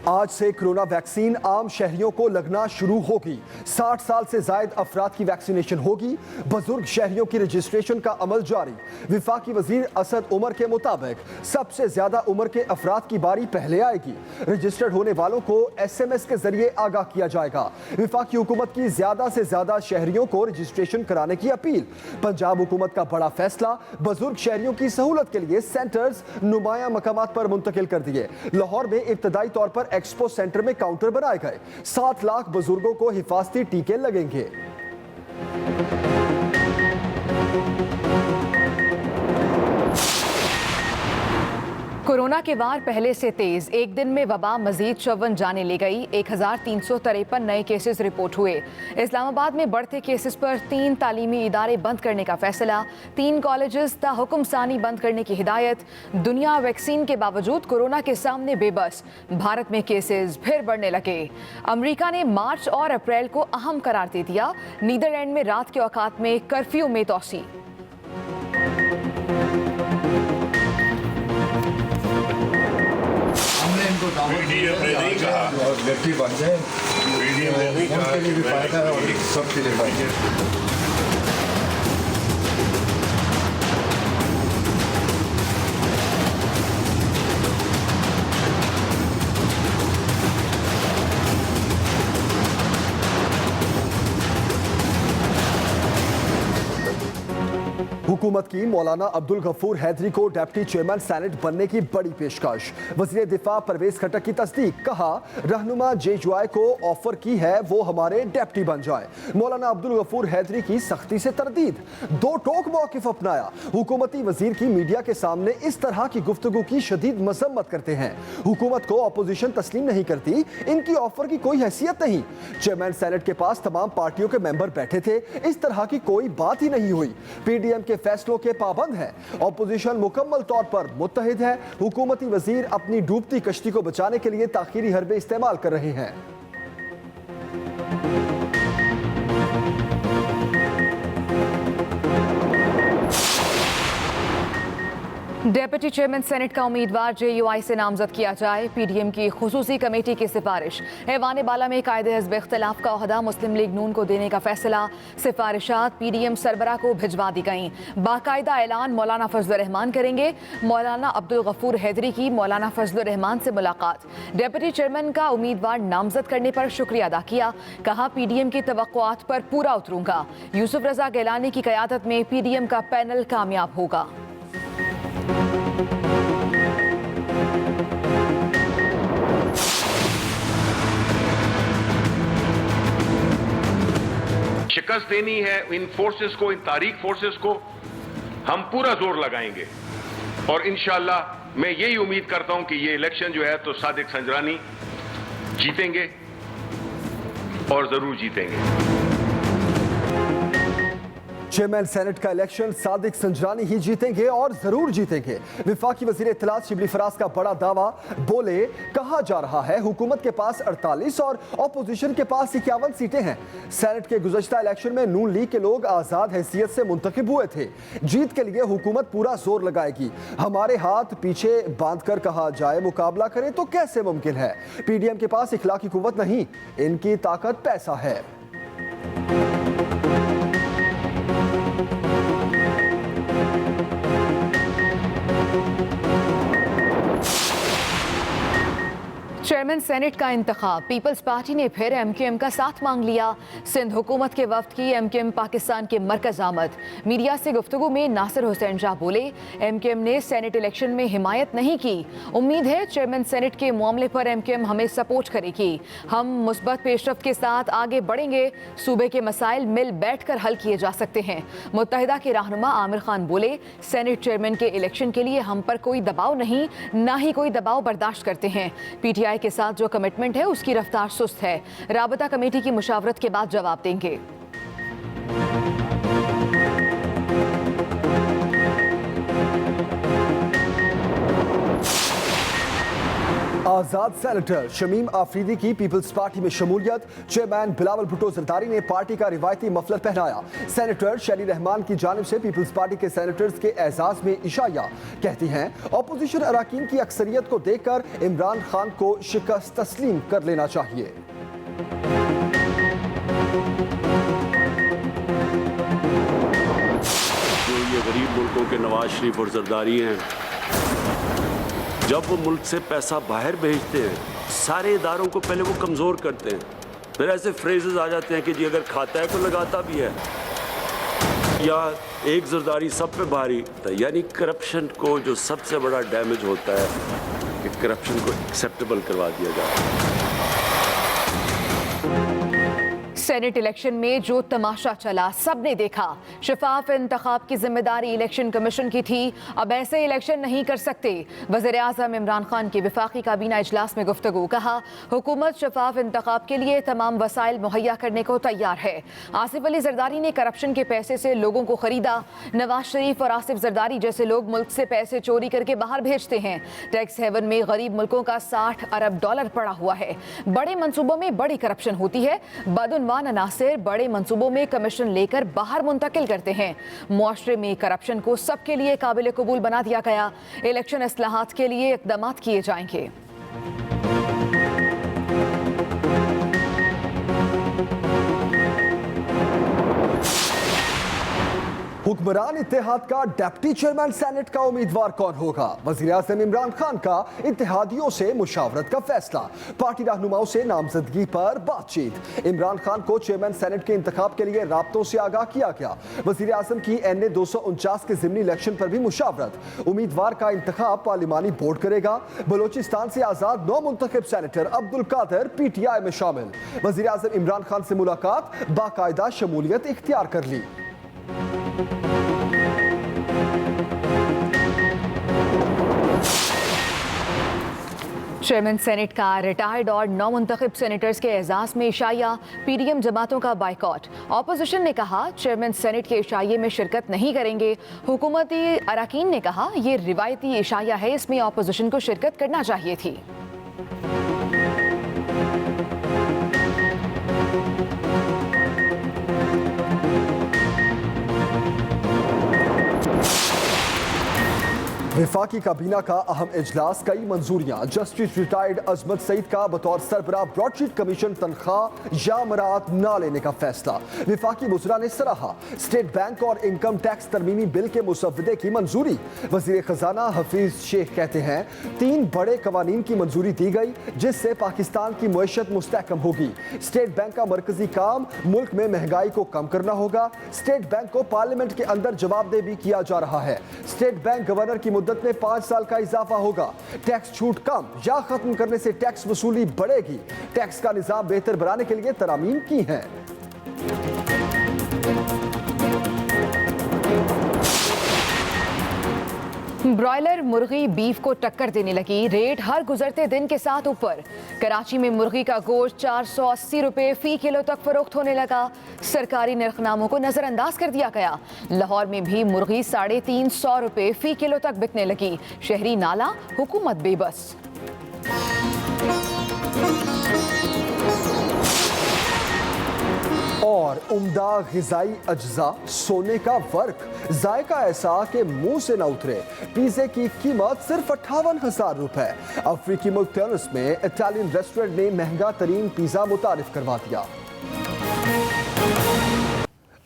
आज से corona vaccine आम शहरियों को लगना शुरू होगी। 60 साल से जायद अफराद की वैक्सीनेशन होगी। बुजुर्ग शहरियों की रजिस्ट्रेशन का अमल जारी। विफाकी वजीर असद उमर के मुताबिक सबसे ज्यादा उम्र के अफराद की बारी पहले आएगी। रजिस्टर्ड होने वालों को SMS के जरिए आगाह किया जाएगा। विफाकी हुकूमत की ज्यादा से ज्यादा शहरियों को रजिस्ट्रेशन कराने की अपील। पंजाब हुकूमत का बड़ा फैसला, बुजुर्ग शहरियों की सहूलत के लिए सेंटर्स नुमाया मकामात पर मुंतकिल कर दिए। लाहौर में इब्तदाई तौर पर एक्सपो सेंटर में काउंटर बनाए गए। 7 लाख बुजुर्गों को हिफाजती टीके लगेंगे। कोरोना के वार पहले से तेज। एक दिन में वबा मजीद 54 जाने ले गई। 1353 नए केसेस रिपोर्ट हुए। इस्लामाबाद में बढ़ते केसेस पर 3 तालीमी इदारे बंद करने का फैसला। 3 कॉलेजेस ताहुकुम सानी बंद करने की हिदायत। दुनिया वैक्सीन के बावजूद कोरोना के सामने बेबस। भारत में केसेस फिर बढ़ने लगे। अमेरिका ने मार्च और अप्रैल को अहम करार दे दिया। नीदरलैंड में रात के औकात में कर्फ्यू में तोसी। पीडीएम ने नहीं कहा व्यक्ति बन जाए, पीडीएम ने नहीं कहा उनके लिए भी फायदा है और सबके लिए फायदा है। हुकूमत की मौलाना अब्दुल गफूर हैदरी को डिप्टी चेयरमैन सेनेट बनने की बड़ी पेशकश। वजीर दिफा परवेज खट्टक की तस्दीक। कहा, रहनुमा जेजुआई को ऑफर की है वो हमारे डिप्टी बन जाए। मौलाना अब्दुल गफूर हैदरी की सख्ती से तरदीद। 2 टोक मौकिफ अपनाया। हुकूमती वजीर की मीडिया के सामने इस तरह की गुफ्तगू की शदीद मजम्मत करते हैं। हुकूमत को अपोजिशन तस्लीम नहीं करती, इनकी ऑफर की कोई हैसियत नहीं। चेयरमैन सेनेट के पास तमाम पार्टियों के मेंबर बैठे थे, इस तरह की कोई बात ही नहीं हुई। PDM के फैसलों के पाबंद है। ऑपोजिशन मुकम्मल तौर पर मुत्तहिद है। हुकूमती वजीर अपनी डूबती कश्ती को बचाने के लिए ताखीरी हरबे इस्तेमाल कर रहे हैं। डेप्यूटी चेयरमैन सेनेट का उम्मीदवार JUI से नामजद किया जाए। PDM की खुसूसी कमेटी की सिफारिश। ऐवान बाला में कायदे हिज़्ब इख्तिलाफ का ओहदा मुस्लिम लीग नून को देने का फैसला। सिफारिशात PDM सरबरा को भिजवा दी गईं। बाकायदा ऐलान मौलाना फजलुर रहमान करेंगे। मौलाना अब्दुल गफूर हैदरी की मौलाना फजलुर रहमान से मुलाकात। डेप्यूटी चेयरमैन का उम्मीदवार नामजद करने पर शुक्रिया अदा किया। कहा, PDM की तवक्कुआत पर पूरा उतरूंगा। यूसुफ रजा गिलानी की क़यादत में PDM का पैनल कामयाब होगा। शिकस्त देनी है इन फोर्सेस को, इन तारीख फोर्सेस को। हम पूरा जोर लगाएंगे और इंशाअल्लाह मैं यही उम्मीद करता हूं कि ये इलेक्शन जो है तो सादिक संजरानी जीतेंगे और जरूर जीतेंगे। चेयरमैन सेनेट का इलेक्शन सादिक संजरानी ही जीतेंगे और जरूर जीतेंगे। विफाकी वजीर इत्तलात शिबली फराज का बड़ा दावा। बोले, कहा जा रहा है हुकूमत के पास 48 और अपोजिशन के पास 51 सीटें हैं। सेनेट के गुज़श्ता इलेक्शन में नून लीग के लोग आज़ाद हैसियत से मुंतखब हुए थे। जीत के लिए हुकूमत पूरा जोर लगाएगी। हमारे हाथ पीछे बांध कर कहा जाए मुकाबला करें तो कैसे मुमकिन है। PDM के पास इखलाकी कुव्वत नहीं, इनकी ताकत पैसा है। चेयरमैन सेनेट का इंतखाब। पीपल्स पार्टी ने फिर MQM का साथ मांग लिया। सिंध हुकूमत के वफ्द की MQM पाकिस्तान के मरकज आमद। मीडिया से गुफ्तगू में नासिर हुसैन शाह बोले, MQM ने सेनेट इलेक्शन में हिमायत नहीं की। उम्मीद है चेयरमैन सेनेट के मामले पर MQM हमें सपोर्ट करेगी। हम मुस्बत पेशरफ्त के साथ आगे बढ़ेंगे। सूबे के मसाइल मिल बैठ कर हल किए जा सकते हैं। मुत्तहिदा के रहनुमा आमिर खान बोले, सेनेट चेयरमैन के इलेक्शन के लिए हम पर कोई दबाव नहीं, ना ही कोई दबाव बर्दाश्त करते हैं। PTI के साथ जो कमिटमेंट है उसकी रफ्तार सुस्त है। राबता कमेटी की मुशावरत के बाद जवाब देंगे। आजाद सेनेटर शमीम आफरीदी की पीपल्स पार्टी में शमूलियत। चेयरमैन बिलावल भुट्टो जरदारी ने पार्टी का रिवायती मफलर पहनाया। सेनेटर शनी रहमान की जानिब से पीपल्स पार्टी के सेनेटर्स के एजाज में इशाया। कहती हैं अपोजिशन अराकीन की अक्सरियत को देखकर इमरान खान को शिकस्त तस्लीम कर लेना चाहिए। जो ये गरीब मुल्कों के नवाज शरीफ और जरदारी हैं, जब वो मुल्क से पैसा बाहर भेजते हैं सारे इदारों को पहले वो कमज़ोर करते हैं, फिर ऐसे फ्रेजेस आ जाते हैं कि जी अगर खाता है तो लगाता भी है, या एक जरदारी सब पे भारी। यानी करप्शन को जो सबसे बड़ा डैमेज होता है कि करप्शन को एक्सेप्टेबल करवा दिया जाता है। सेनेट इलेक्शन में जो तमाशा चला सबने देखा। शफाफ इंतखाब की जिम्मेदारी इलेक्शन कमीशन की थी, अब ऐसे इलेक्शन नहीं कर सकते। वज़ीर आज़म इमरान खान की वफाकी काबीना इजलास में गुफ्तगू। कहा हुकूमत शफाफ इंतखाब के लिए तमाम वसाइल मुहैया करने को तैयार है। आसिफ अली जरदारी ने करप्शन के पैसे से लोगों को खरीदा। नवाज शरीफ और आसिफ जरदारी जैसे लोग मुल्क से पैसे चोरी करके बाहर भेजते हैं। टैक्स हेवन में गरीब मुल्कों का 60 अरब डॉलर पड़ा हुआ है। बड़े मंसूबों में बड़ी करप्शन होती है। बदउनवान अनासिर बड़े मंसूबों में कमीशन लेकर बाहर मुंतकिल करते हैं। मुआशरे में करप्शन को सबके लिए काबिल कबूल बना दिया गया। इलेक्शन इस्लाहात के लिए इक़दाम किए जाएंगे। हुक्मरान इत्तेहाद का डिप्टी चेयरमैन सेनेट का उम्मीदवार कौन होगा? वज़ीर आज़म इमरान खान का इत्तेहादियों से मुशावरत का फैसला। पार्टी रहनुमाओं से नामजदगी पर बातचीत। इमरान खान को चेयरमैन सेनेट के इंतखाब के लिए राब्तों से आगाह किया गया। वज़ीर आज़म की NA 249 के ज़िमनी इलेक्शन पर भी मुशावरत। उम्मीदवार का इंतखाब पार्लिमानी बोर्ड करेगा। बलोचिस्तान से आज़ाद नौ मुंतखब सेनेटर अब्दुल कादिर PTI में शामिल। वज़ीर आज़म इमरान खान से मुलाकात, बाकायदा शमूलियत इख्तियार कर ली। चेयरमैन सेनेट का रिटायर्ड और नौ मुंतखब सेनेटर्स के एजाज में इशाया। PDM जमातों का बाइकॉट। ऑपोजिशन ने कहा चेयरमैन सेनेट के इशाये में शिरकत नहीं करेंगे। हुकूमती अराकीन ने कहा यह रिवायती इशाया है, इसमें ऑपोजिशन को शिरकत करना चाहिए थी। वफाकी काबीना का अहम इजलास, कई मंजूरियां। जस्टिस रिटायर्ड अजमत सईद का बतौर सरबराह ब्रॉडशीट कमीशन तनख्वाह या मरात न लेने का फैसला। वफाकी वज़रा ने सराहा। स्टेट बैंक और इनकम टैक्स तरमीमी बिल के मुसव्वदे की मंजूरी। वज़ीर खजाना हफीज शेख कहते हैं 3 बड़े कवानीन की मंजूरी दी गई जिससे पाकिस्तान की मुईशत मुस्तहकम होगी। स्टेट बैंक का मरकजी काम मुल्क में महंगाई को कम करना होगा। स्टेट बैंक को पार्लियामेंट के अंदर जवाबदेह भी किया जा रहा है। स्टेट बैंक गवर्नर की मुद्दत में 5 साल का इजाफा होगा। टैक्स छूट कम या खत्म करने से टैक्स वसूली बढ़ेगी। टैक्स का निजाम बेहतर बनाने के लिए तरमीम की हैं। ब्रॉयलर मुर्गी बीफ को टक्कर देने लगी। रेट हर गुजरते दिन के साथ ऊपर। कराची में मुर्गी का गोश्त 480 रुपए फी किलो तक फरोख्त होने लगा। सरकारी निर्खनामों को नजरअंदाज कर दिया गया। लाहौर में भी मुर्गी 350 रुपए फी किलो तक बिकने लगी। शहरी नाला, हुकूमत बेबस। और उम्दा ग़िज़ाई अज्जा, सोने का वर्क, जायका ऐसा कि मुंह से न उतरे। पिज़्ज़े की कीमत सिर्फ 58,000 रुपए। अफ्रीकी मुल्क ट्यूनिस में इटालियन रेस्टोरेंट ने महंगा तरीन पिज़्ज़ा मुतारिफ करवा दिया।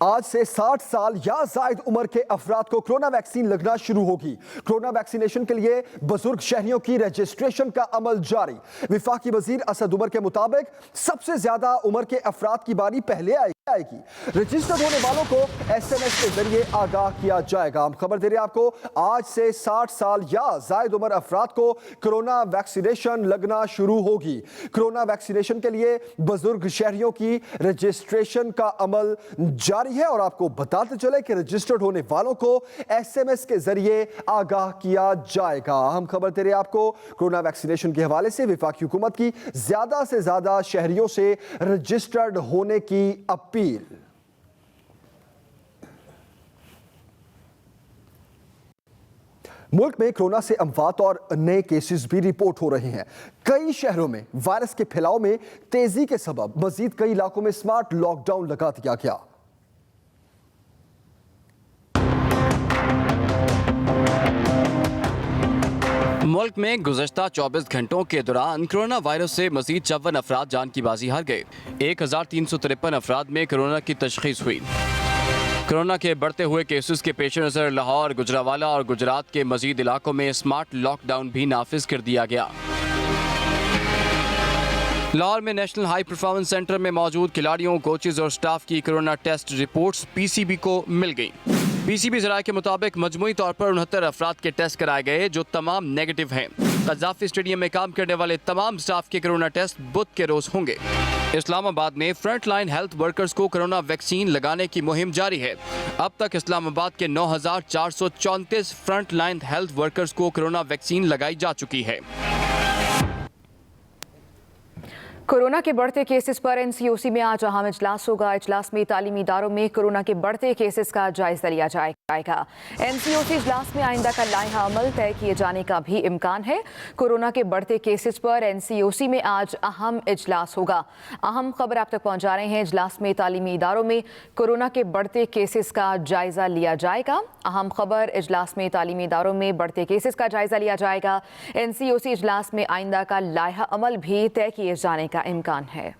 आज से 60 साल या जायद उम्र के अफराद को कोरोना वैक्सीन लगना शुरू होगी। कोरोना वैक्सीनेशन के लिए बुजुर्ग शहरियों की रजिस्ट्रेशन का अमल जारी। वफाकी वजीर असद उमर के मुताबिक सबसे ज्यादा उम्र के अफराद की बारी पहले आएगी। रजिस्टर्ड होने वालों को SMS के जरिए आगाह किया जाएगा। हम खबर दे रहे हैं आपको, आज से 60 साल या जायद उम्र अफराद को कोरोना वैक्सीनेशन लगना शुरू होगी। कोरोना वैक्सीनेशन के लिए बुजुर्ग शहरियों की रजिस्ट्रेशन का अमल जारी है और आपको बताते चले कि रजिस्टर्ड होने वालों को SMS के जरिए आगाह किया जाएगा। हम खबर दे रहे हैं आपको, कोरोना वैक्सीनेशन के हवाले से वफाकी हुकूमत की ज्यादा से ज्यादा शहरियों से रजिस्टर्ड होने की अपील। मुल्क में कोरोना से अमवात और नए केसेस भी रिपोर्ट हो रहे हैं। कई शहरों में वायरस के फैलाव में तेजी के सबब मजीद कई इलाकों में स्मार्ट लॉकडाउन लगा दिया गया। मुल्क में गुज़श्ता 24 घंटों के दौरान कोरोना वायरस से मजीद 54 अफराद जान की बाजी हार गए। 1353 अफराद में कोरोना की तशखीस हुई। कोरोना के बढ़ते हुए केसेस के पेश नज़र लाहौर, गुजरावाला और गुजरात के मजीद इलाकों में स्मार्ट लॉकडाउन भी नाफिज कर दिया गया। लाहौर में नेशनल हाई परफॉर्मेंस सेंटर में मौजूद खिलाड़ियों, कोचेज और स्टाफ की कोरोना टेस्ट रिपोर्ट्स पीसीबी को मिल गई। पीसीबी ज़राए के मुताबिक मजमूई तौर पर 69 अफराद के टेस्ट कराए गए जो तमाम नेगेटिव हैं। कज़ाफ़ी स्टेडियम में काम करने वाले तमाम स्टाफ के कोरोना टेस्ट बुध के रोज होंगे। इस्लामाबाद में फ्रंट लाइन हेल्थ वर्कर्स को कोरोना वैक्सीन लगाने की मुहिम जारी है। अब तक इस्लामाबाद के 9434 फ्रंट लाइन हेल्थ वर्कर्स को कोरोना वैक्सीन लगाई जा चुकी है। कोरोना के बढ़ते केसेस पर एनसीओसी में आज अहम इजलास होगा। इजलास में तालीमी इदारों में कोरोना के बढ़ते केसेस का जायजा लिया जाएगा। एनसीओसी इजलास में आइंदा का लाइहा अमल तय किए जाने का भी इम्कान है। कोरोना के बढ़ते केसेस पर एनसीओसी में आज अहम इजलास होगा। अहम खबर आप तक पहुंचा रहे हैं। इजलास में तालीमी इदारों में कोरोना के बढ़ते केसेस का जायजा लिया जाएगा। अहम खबर, इजलास में तालीमी इदारों में बढ़ते केसेस का जायजा लिया जाएगा। एनसीओसी इजलास में आइंदा का लाइहा अमल भी तय किए जाने का इम्कान है।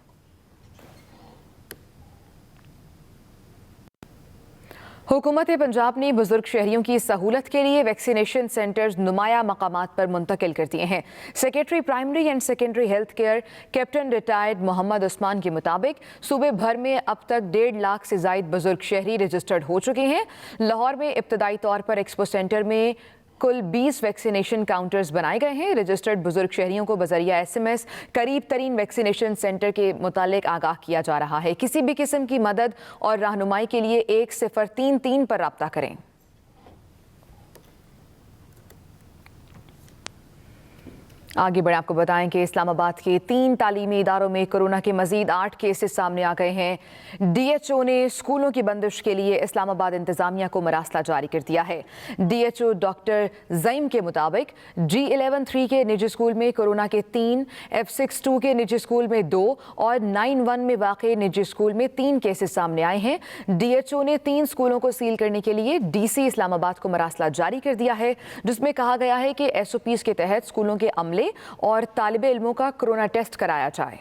हुकूमत पंजाब ने बुजुर्ग शहरियों की सहूलत के लिए वैक्सीनेशन सेंटर्स नुमाया मकामात पर मुंतकिल कर दिए हैं। Secretary primary and secondary health care captain retired Mohammad Usman के मुताबिक सूबे भर में अब तक 1.5 लाख से जायद बुजुर्ग शहरी रजिस्टर्ड हो चुके हैं। लाहौर में इब्तदाई तौर पर एक्सपो सेंटर में कुल 20 वैक्सीनेशन काउंटर्स बनाए गए हैं। रजिस्टर्ड बुजुर्ग शहरियों को बजरिया SMS करीब तरीन वैक्सीनेशन सेंटर के मुतालिक आगाह किया जा रहा है। किसी भी किस्म की मदद और रहनुमाई के लिए 1033 पर राब्ता करें। आगे बढ़े आपको बताएं कि इस्लामाबाद के 3 तालीमी इदारों में कोरोना के मजीद 8 केसेस सामने आ गए हैं। DHO ने स्कूलों की बंदिश के लिए इस्लामाबाद इंतजामिया को मरासला जारी कर दिया है। DHO डॉक्टर ज़ईम के मुताबिक G11-3 के निजी स्कूल में कोरोना के 3, F62 के निजी स्कूल में 2 और 9-1 में वाक़ई निजी स्कूल में 3 केसेस सामने आए हैं। DHO ने 3 स्कूलों को सील करने के लिए DC इस्लामाबाद को मरासला जारी कर दिया है, जिसमें कहा गया है कि SOPs के तहत स्कूलों के अमले और तालिबे इल्मों का कोरोना टेस्ट कराया जाए।